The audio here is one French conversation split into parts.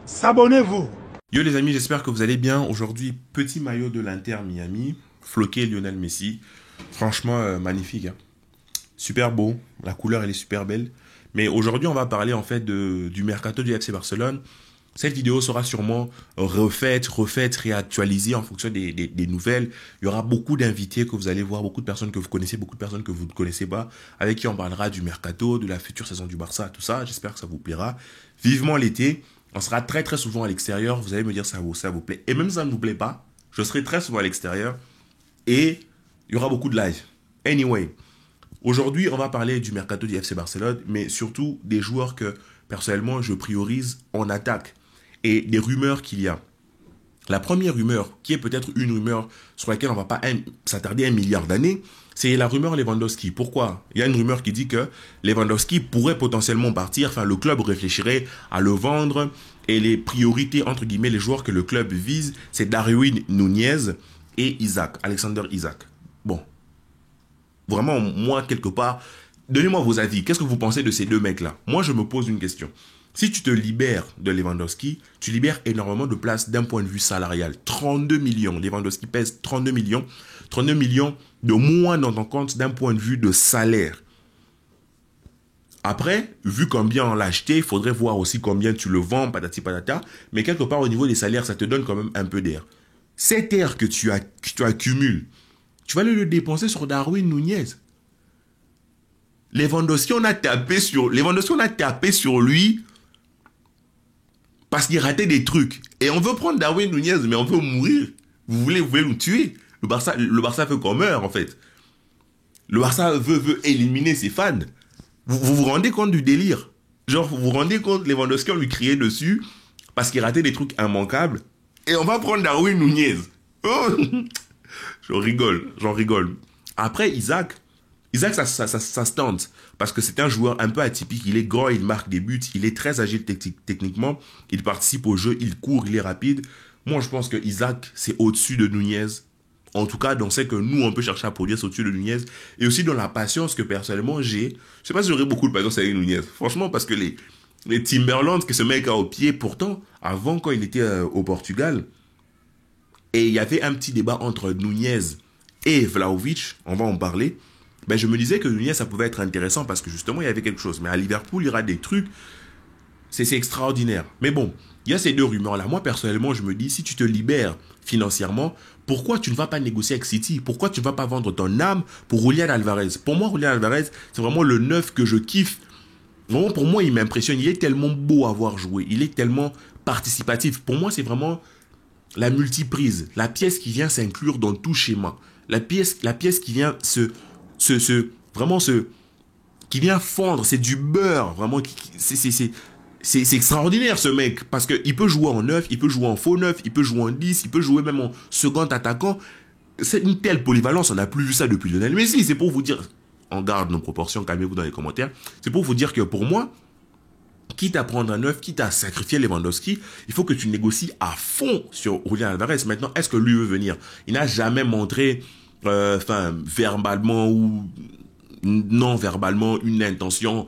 S'abonnez-vous. Yo les amis, j'espère que vous allez bien. Aujourd'hui, petit maillot de l'Inter Miami, floqué Lionel Messi. Franchement, magnifique, hein. Super beau, la couleur elle est super belle. Mais aujourd'hui, on va parler en fait du mercato du FC Barcelone. Cette vidéo sera sûrement refaite, réactualisée en fonction des nouvelles. Il y aura beaucoup d'invités que vous allez voir, beaucoup de personnes que vous connaissez, beaucoup de personnes que vous ne connaissez pas, avec qui on parlera du mercato, de la future saison du Barça, tout ça. J'espère que ça vous plaira. Vivement l'été. On sera très souvent à l'extérieur. Vous allez me dire ça vous plaît. Et même si ça ne vous plaît pas, je serai très souvent à l'extérieur. Et il y aura beaucoup de live. Anyway, aujourd'hui, on va parler du mercato du FC Barcelone, mais surtout des joueurs que, personnellement, je priorise en attaque. Et des rumeurs qu'il y a. La première rumeur, qui est peut-être une rumeur sur laquelle on ne va pas s'attarder un milliard d'années, c'est la rumeur Lewandowski. Pourquoi? Il y a une rumeur qui dit que Lewandowski pourrait potentiellement partir, enfin le club réfléchirait à le vendre, et les priorités, entre guillemets, les joueurs que le club vise, c'est Darwin Nunez et Alexander Isaac. Bon, vraiment, moi, quelque part, donnez-moi vos avis. Qu'est-ce que vous pensez de ces deux mecs-là? Moi, je me pose une question. Si tu te libères de Lewandowski, tu libères énormément de place d'un point de vue salarial. 32 millions. Lewandowski pèse 32 millions. 32 millions de moins dans ton compte d'un point de vue de salaire. Après, vu combien on l'a acheté, il faudrait voir aussi combien tu le vends, patati patata. Mais quelque part, au niveau des salaires, ça te donne quand même un peu d'air. Cet air que tu accumules, tu vas le dépenser sur Darwin Nunez. Lewandowski, on a tapé sur lui parce qu'il ratait des trucs. Et on veut prendre Darwin Nunez, mais on veut mourir. Vous voulez nous tuer. Le Barça veut qu'on meure, en fait. Le Barça veut éliminer ses fans. Vous vous rendez compte du délire? Genre, vous vous rendez compte, Lewandowski, on lui criait dessus parce qu'il ratait des trucs immanquables. Et on va prendre Darwin Nunez. Oh j'en rigole. Après, Isaac, ça se tente. Parce que c'est un joueur un peu atypique. Il est grand, il marque des buts, il est très agile techniquement. Il participe au jeu, il court, il est rapide. Moi, je pense que Isaac, c'est au-dessus de Nunez. En tout cas, dans ce que nous, on peut chercher à produire, c'est au-dessus de Nunez. Et aussi dans la patience que personnellement j'ai. Je sais pas si j'aurais beaucoup de patience avec Nunez. Franchement, parce que les Timberlands que ce mec a au pied, pourtant, avant, quand il était au Portugal, et il y avait un petit débat entre Nunez et Vlahovic, on va en parler. Ben, je me disais que Nunez, ça pouvait être intéressant parce que justement, il y avait quelque chose. Mais à Liverpool, il y aura des trucs, c'est extraordinaire. Mais bon, il y a ces deux rumeurs-là. Moi, personnellement, je me dis, si tu te libères financièrement, pourquoi tu ne vas pas négocier avec City? Pourquoi tu ne vas pas vendre ton âme pour Julián Alvarez? Pour moi, Julián Alvarez, c'est vraiment le neuf que je kiffe. Vraiment, pour moi, il m'impressionne. Il est tellement beau à voir jouer. Il est tellement participatif. Pour moi, c'est vraiment la multiprise. La pièce qui vient s'inclure dans tout schéma. La pièce qui vient qui vient fondre, c'est du beurre, vraiment, c'est extraordinaire ce mec, parce qu'il peut jouer en neuf, il peut jouer en faux neuf, il peut jouer en 10, il peut jouer même en second attaquant. C'est une telle polyvalence, on n'a plus vu ça depuis Lionel Messi. C'est pour vous dire, on garde nos proportions, calmez-vous dans les commentaires, c'est pour vous dire que pour moi, quitte à prendre un neuf, quitte à sacrifier Lewandowski, il faut que tu négocies à fond sur Julián Alvarez. Maintenant, est-ce que lui veut venir? Il n'a jamais montré verbalement ou non verbalement une intention,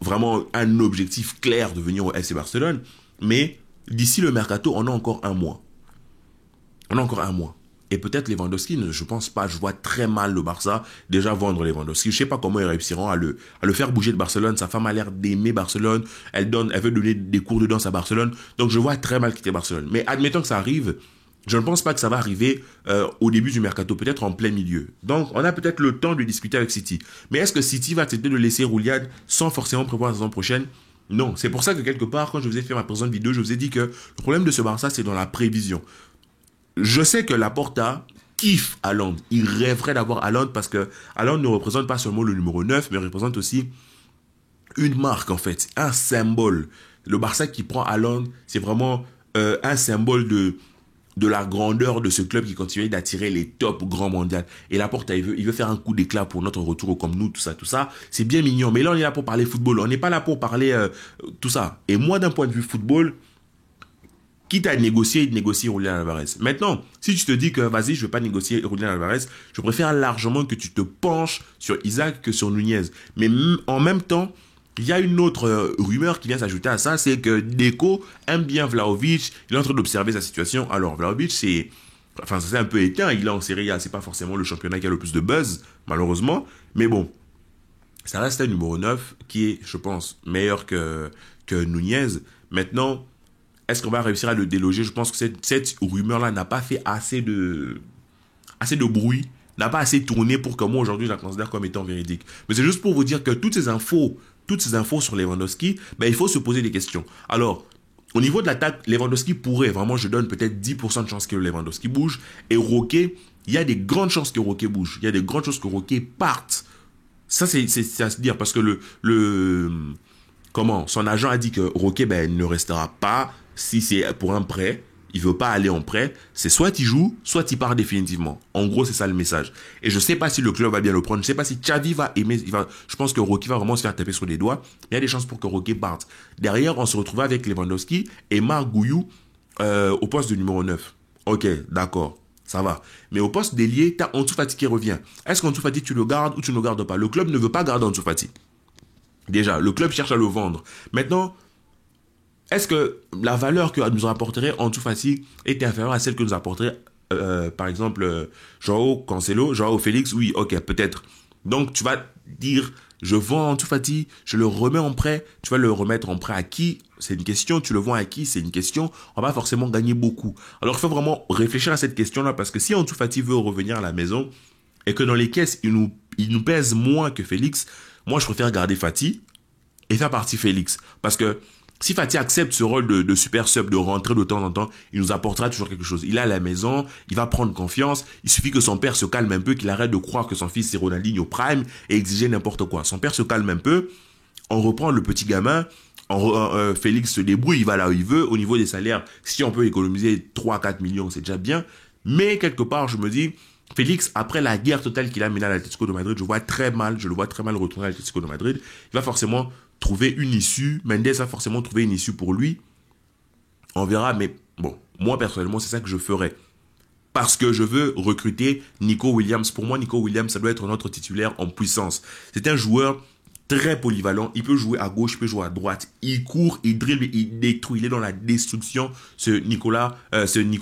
vraiment un objectif clair de venir au FC Barcelone. Mais d'ici le mercato, on a encore un mois. Et peut-être Lewandowski, je pense pas, je vois très mal le Barça déjà vendre Lewandowski. Je sais pas comment ils réussiront à le faire bouger de Barcelone. Sa femme a l'air d'aimer Barcelone. Elle veut donner des cours de danse à Barcelone. Donc je vois très mal quitter Barcelone. Mais admettons que ça arrive, je ne pense pas que ça va arriver au début du mercato, peut-être en plein milieu. Donc, on a peut-être le temps de discuter avec City. Mais est-ce que City va accepter de laisser Julián sans forcément prévoir la saison prochaine? Non. C'est pour ça que quelque part, quand je vous ai fait ma présente vidéo, je vous ai dit que le problème de ce Barça, c'est dans la prévision. Je sais que Laporta kiffe Haaland. Il rêverait d'avoir Haaland parce que Haaland ne représente pas seulement le numéro 9, mais représente aussi une marque, en fait, un symbole. Le Barça qui prend Haaland, c'est vraiment un symbole de la grandeur de ce club qui continue d'attirer les top grands mondiaux. Et Laporta, il veut faire un coup d'éclat pour notre retour comme nous, tout ça. C'est bien mignon. Mais là, on est là pour parler football. On n'est pas là pour parler tout ça. Et moi, d'un point de vue football, quitte à négocier Julián Alvarez. Maintenant, si tu te dis que, vas-y, je ne vais pas négocier Julián Alvarez, je préfère largement que tu te penches sur Isaac que sur Nunez. Mais en même temps, il y a une autre rumeur qui vient s'ajouter à ça, c'est que Deco aime bien Vlahovic, il est en train d'observer sa situation. Alors Vlahovic, ça s'est un peu éteint, il est en Serie A, c'est pas forcément le championnat qui a le plus de buzz, malheureusement, mais bon, ça reste un numéro 9 qui est, je pense, meilleur que Nunez. Maintenant, est-ce qu'on va réussir à le déloger? Je pense que cette rumeur-là n'a pas fait assez de bruit, n'a pas assez tourné pour que moi aujourd'hui je la considère comme étant véridique. Mais c'est juste pour vous dire que toutes ces infos sur Lewandowski, ben, il faut se poser des questions. Alors, au niveau de l'attaque, Lewandowski pourrait, vraiment je donne peut-être 10% de chances que Lewandowski bouge, et Roquet, il y a des grandes chances que Roquet bouge, il y a des grandes chances que Roquet parte. Ça c'est à se dire parce que son agent a dit que Roquet ben, ne restera pas si c'est pour un prêt. Il veut pas aller en prêt. C'est soit il joue, soit il part définitivement. En gros, c'est ça le message. Et je sais pas si le club va bien le prendre. Je sais pas si Xavi va aimer. Je pense que Roquet va vraiment se faire taper sur les doigts. Il y a des chances pour que Roquet parte. Derrière, on se retrouve avec Lewandowski et Marc Gouillou au poste de numéro 9. Ok, d'accord. Ça va. Mais au poste d'ailier, t'as Ansu Fati qui revient. Est-ce qu'Ansu Fati, tu le gardes ou tu ne le gardes pas? Le club ne veut pas garder Ansu Fati. Déjà, le club cherche à le vendre. Maintenant, est-ce que la valeur que nous apporterait Ansu Fati est inférieure à celle que nous apporterait, par exemple, Joao Cancelo, Joao Félix? Oui, ok, peut-être. Donc, tu vas dire, je vends Ansu Fati, je le remets en prêt. Tu vas le remettre en prêt à qui? C'est une question. Tu le vends à qui? C'est une question. On va forcément gagner beaucoup. Alors, il faut vraiment réfléchir à cette question-là parce que si Ansu Fati veut revenir à la maison et que dans les caisses, il nous pèse moins que Félix, moi, je préfère garder Fati et faire partie Félix. Parce que si Fati accepte ce rôle de super sub, de rentrer de temps en temps, il nous apportera toujours quelque chose. Il est à la maison, il va prendre confiance. Il suffit que son père se calme un peu, qu'il arrête de croire que son fils c'est Ronaldinho Prime et exiger n'importe quoi. Son père se calme un peu, on reprend le petit gamin, Félix se débrouille, il va là où il veut. Au niveau des salaires, si on peut économiser 3-4 millions, c'est déjà bien. Mais quelque part, je me dis, Félix, après la guerre totale qu'il a menée à l'Atlético de Madrid, je le vois très mal retourner à l'Atlético de Madrid. Il va forcément trouver une issue. Mendes va forcément trouver une issue pour lui. On verra, mais bon, moi personnellement, c'est ça que je ferais. Parce que je veux recruter Nico Williams. Pour moi, Nico Williams, ça doit être notre titulaire en puissance. C'est un joueur très polyvalent. Il peut jouer à gauche, il peut jouer à droite. Il court, il dribble, il détruit. Il est dans la destruction, ce Nico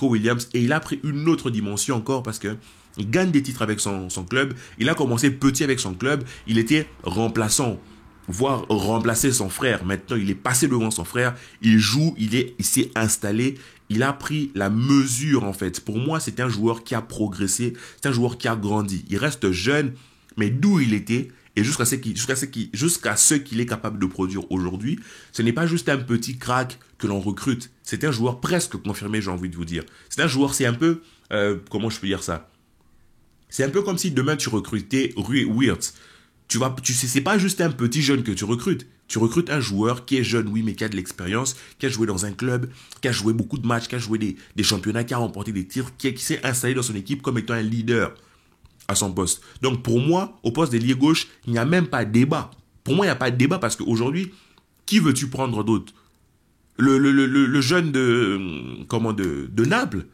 Williams. Et il a pris une autre dimension encore parce que il gagne des titres avec son club. Il a commencé petit avec son club. Il était remplaçant, voire remplacer son frère. Maintenant, il est passé devant son frère. Il joue, il s'est installé. Il a pris la mesure, en fait. Pour moi, c'est un joueur qui a progressé. C'est un joueur qui a grandi. Il reste jeune, mais d'où il était et jusqu'à ce qu'il est capable de produire aujourd'hui, ce n'est pas juste un petit crack que l'on recrute. C'est un joueur presque confirmé, j'ai envie de vous dire. C'est un joueur, c'est un peu... comment je peux dire ça? C'est un peu comme si demain tu recrutais Rui Wirtz. C'est pas juste un petit jeune que tu recrutes. Tu recrutes un joueur qui est jeune, oui, mais qui a de l'expérience, qui a joué dans un club, qui a joué beaucoup de matchs, qui a joué des championnats, qui a remporté des titres, qui s'est installé dans son équipe comme étant un leader à son poste. Donc pour moi, au poste d'ailier gauche, il n'y a même pas de débat. Pour moi, il n'y a pas de débat parce qu'aujourd'hui, qui veux-tu prendre d'autre? Le jeune de Naples.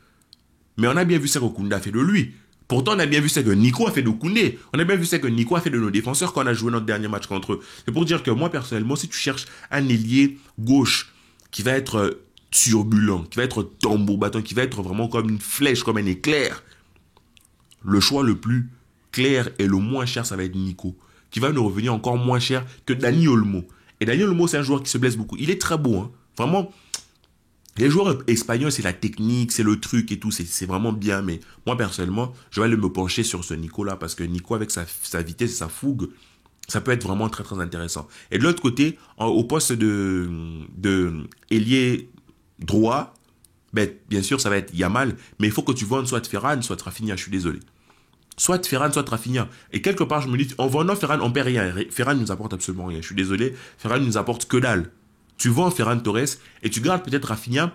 Mais on a bien vu ce que Koundé a fait de lui. Pourtant, on a bien vu ce que Nico a fait de Koundé. On a bien vu ce que Nico a fait de nos défenseurs quand on a joué notre dernier match contre eux. C'est pour dire que moi, personnellement, si tu cherches un ailier gauche qui va être turbulent, qui va être tambour battant, qui va être vraiment comme une flèche, comme un éclair, le choix le plus clair et le moins cher, ça va être Nico, qui va nous revenir encore moins cher que Dani Olmo. Et Dani Olmo, c'est un joueur qui se blesse beaucoup. Il est très beau, hein. Vraiment. Les joueurs espagnols, c'est la technique, c'est le truc et tout, c'est vraiment bien. Mais moi, personnellement, je vais aller me pencher sur ce Nico-là parce que Nico, avec sa vitesse et sa fougue, ça peut être vraiment très, très intéressant. Et de l'autre côté, au poste de ailier droit, ben, bien sûr, ça va être Yamal, mais il faut que tu vendes soit Ferran, soit Rafinha, je suis désolé. Soit Ferran, soit Rafinha. Et quelque part, je me dis, en vendant Ferran, on perd rien. Ferran ne nous apporte absolument rien. Je suis désolé, Ferran ne nous apporte que dalle. Tu vends Ferran Torres et tu gardes peut-être Rafinha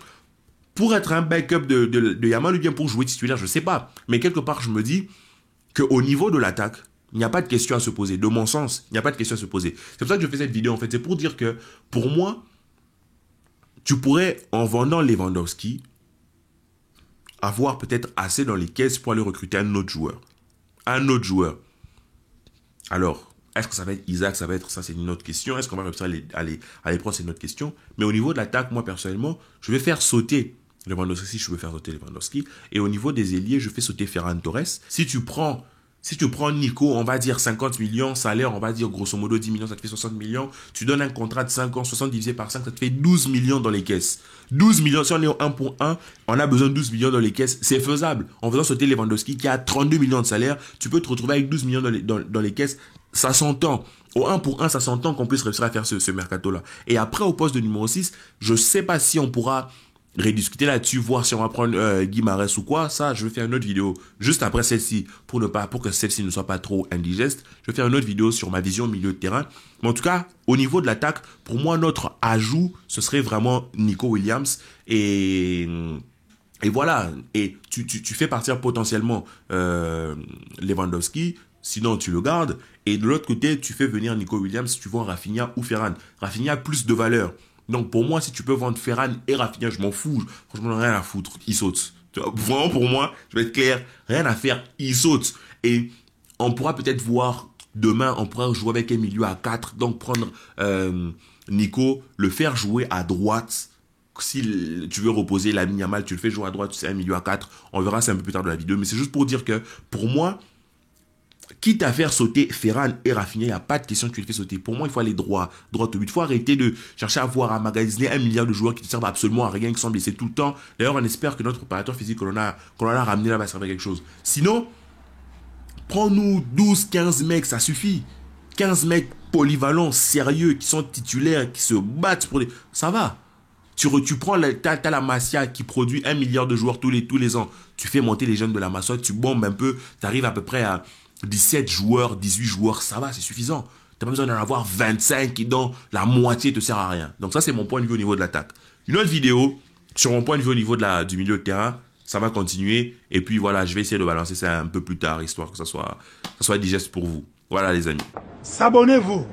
pour être un backup de Yamal ou bien pour jouer titulaire, je ne sais pas. Mais quelque part, je me dis qu'au niveau de l'attaque, il n'y a pas de question à se poser. De mon sens, il n'y a pas de question à se poser. C'est pour ça que je fais cette vidéo, en fait. C'est pour dire que, pour moi, tu pourrais, en vendant Lewandowski, avoir peut-être assez dans les caisses pour aller recruter un autre joueur. Un autre joueur. Alors, Est-ce que ça va être Isaac, ça va être ça, c'est une autre question. Est-ce qu'on va réussir à les prendre, c'est une autre question. Mais au niveau de l'attaque, moi personnellement, je vais faire sauter Lewandowski si je veux faire sauter Lewandowski. Et au niveau des ailiers, je fais sauter Ferran Torres. Si tu prends Nico, on va dire 50 millions, salaire, on va dire grosso modo 10 millions, ça te fait 60 millions. Tu donnes un contrat de 5 ans, 60 divisé par 5, ça te fait 12 millions dans les caisses. 12 millions, si on est au 1 pour 1, on a besoin de 12 millions dans les caisses. C'est faisable. En faisant sauter Lewandowski qui a 32 millions de salaire, tu peux te retrouver avec 12 millions dans les caisses. Ça s'entend. Au 1 pour 1, ça s'entend qu'on puisse réussir à faire ce mercato-là. Et après, au poste de numéro 6, je sais pas si on pourra rediscuter là-dessus, voir si on va prendre Guy Mahrez ou quoi. Ça, je vais faire une autre vidéo juste après celle-ci pour que celle-ci ne soit pas trop indigeste. Je vais faire une autre vidéo sur ma vision milieu de terrain. Mais en tout cas, au niveau de l'attaque, pour moi, notre ajout, ce serait vraiment Nico Williams et voilà. Et tu fais partir potentiellement Lewandowski. Sinon, tu le gardes. Et de l'autre côté, tu fais venir Nico Williams, tu vends Rafinha ou Ferran. Rafinha a plus de valeur. Donc pour moi, si tu peux vendre Ferran et Rafinha, je m'en fous. Franchement, rien à foutre. Il saute. Vraiment pour moi, je vais être clair, rien à faire. Il saute. Et on pourra peut-être voir demain, on pourra jouer avec un milieu à 4. Donc prendre Nico, le faire jouer à droite. Si tu veux reposer Lamine Yamal, tu le fais jouer à droite, c'est un milieu à 4. On verra ça un peu plus tard dans la vidéo. Mais c'est juste pour dire que pour moi, quitte à faire sauter Ferran et Rafinha, il n'y a pas de question que tu les fais sauter. Pour moi, il faut aller droit au but. Il faut arrêter de chercher à magasiner 1 milliard de joueurs qui ne servent absolument à rien, qui sont blessés tout le temps. D'ailleurs, on espère que notre préparateur physique qu'on a ramené là va servir à quelque chose. Sinon, prends-nous 12, 15 mecs, ça suffit. 15 mecs polyvalents, sérieux, qui sont titulaires, qui se battent pour les... Ça va. Tu prends t'as la Masia qui produit 1 milliard de joueurs tous les ans. Tu fais monter les jeunes de la Masia, tu bombes un peu, tu arrives à peu près à 17 joueurs, 18 joueurs, ça va, c'est suffisant. Tu n'as pas besoin d'en avoir 25 qui, dans la moitié, te sert à rien. Donc ça, c'est mon point de vue au niveau de l'attaque. Une autre vidéo, sur mon point de vue au niveau du milieu de terrain, ça va continuer. Et puis voilà, je vais essayer de balancer ça un peu plus tard, histoire que ça soit digeste pour vous. Voilà les amis. S'abonnez-vous.